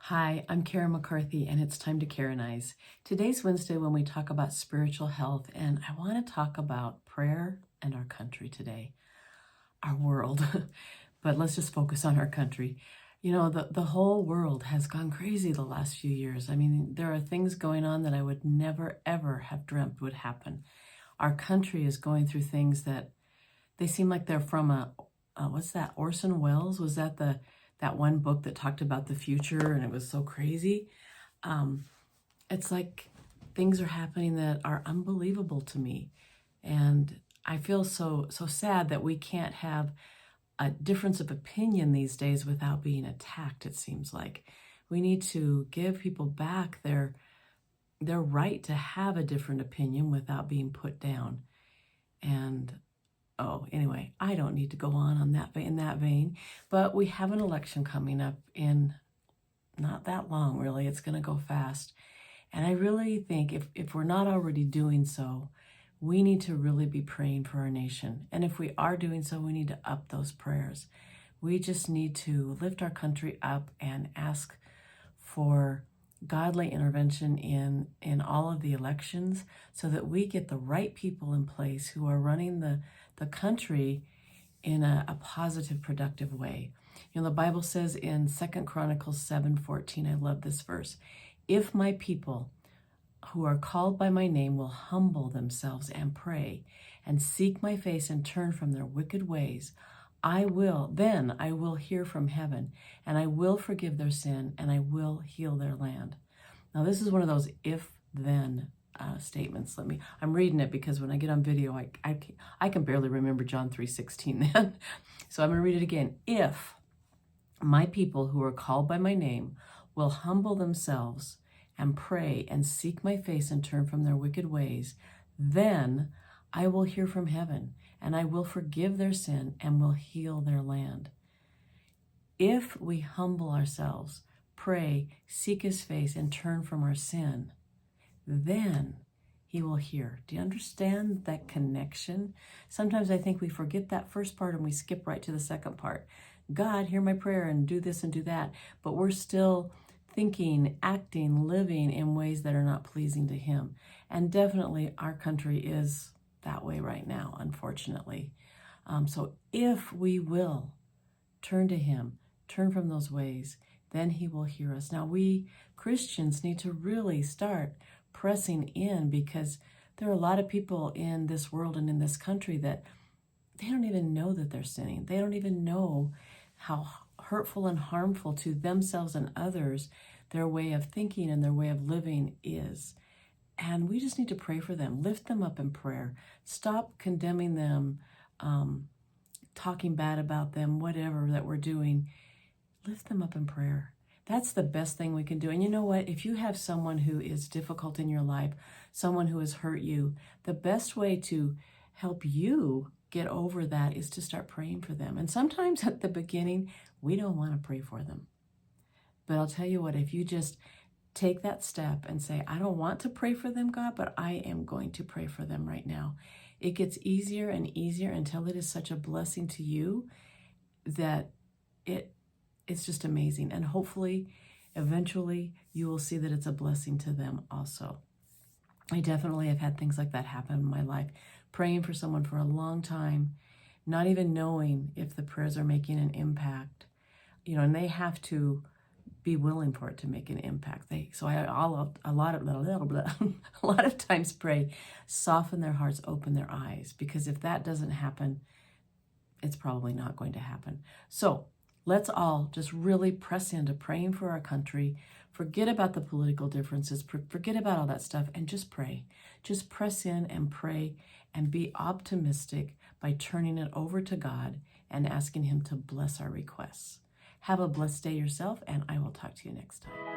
Hi, I'm Karen McCarthy, and it's time to Karen-ize. Today's Wednesday when we talk about spiritual health, and I want to talk about prayer and our country today, our world. But let's just focus on our country. You know, the whole world has gone crazy the last few years. I mean, there are things going on that I would never, ever have dreamt would happen. Our country is going through things that they seem like they're from what's that, Orson Welles? Was that that one book that talked about the future and it was so crazy? Um, it's like things are happening that are unbelievable to me. And I feel so sad that we can't have a difference of opinion these days without being attacked, it seems like. We need to give people back their right to have a different opinion without being put down. And anyway, I don't need to go on that in that vein, but we have an election coming up in not that long, really. It's going to go fast. And I really think if we're not already doing so, we need to really be praying for our nation. And if we are doing so, we need to up those prayers. We just need to lift our country up and ask for godly intervention in all of the elections so that we get the right people in place who are running the country in a positive, productive way. You know, the Bible says in 2 Chronicles 7:14, I love this verse, if my people who are called by my name will humble themselves and pray and seek my face and turn from their wicked ways, then I will hear from heaven and I will forgive their sin and I will heal their land. Now, this is one of those if-then statements. I'm reading it because when I get on video, I can barely remember John 3:16 then. So I'm going to read it again. If my people who are called by my name will humble themselves and pray and seek my face and turn from their wicked ways, then I will hear from heaven and I will forgive their sin and will heal their land. If we humble ourselves, pray, seek his face, and turn from our sin, then he will hear. Do you understand that connection? Sometimes I think we forget that first part and we skip right to the second part. God, hear my prayer and do this and do that. But we're still thinking, acting, living in ways that are not pleasing to him. And definitely our country is that way right now, unfortunately. So if we will turn to him, turn from those ways, then he will hear us. Now, we Christians need to really start pressing in because there are a lot of people in this world and in this country that they don't even know that they're sinning. They don't even know how hurtful and harmful to themselves and others their way of thinking and their way of living is. And we just need to pray for them, lift them up in prayer, stop condemning them, talking bad about them, whatever that we're doing. Lift them up in prayer. That's the best thing we can do. And you know what? If you have someone who is difficult in your life, someone who has hurt you, the best way to help you get over that is to start praying for them. And sometimes at the beginning, we don't want to pray for them. But I'll tell you what, if you just take that step and say, I don't want to pray for them, God, but I am going to pray for them right now. It gets easier and easier until it is such a blessing to you that it's just amazing. And hopefully, eventually, you will see that it's a blessing to them also. I definitely have had things like that happen in my life. Praying for someone for a long time, not even knowing if the prayers are making an impact. You know, and they have to be willing for it to make an impact. A lot of times pray, soften their hearts, open their eyes, because if that doesn't happen, it's probably not going to happen. So let's all just really press into praying for our country. Forget about the political differences. Forget about all that stuff and just pray. Just press in and pray and be optimistic by turning it over to God and asking him to bless our requests. Have a blessed day yourself, and I will talk to you next time.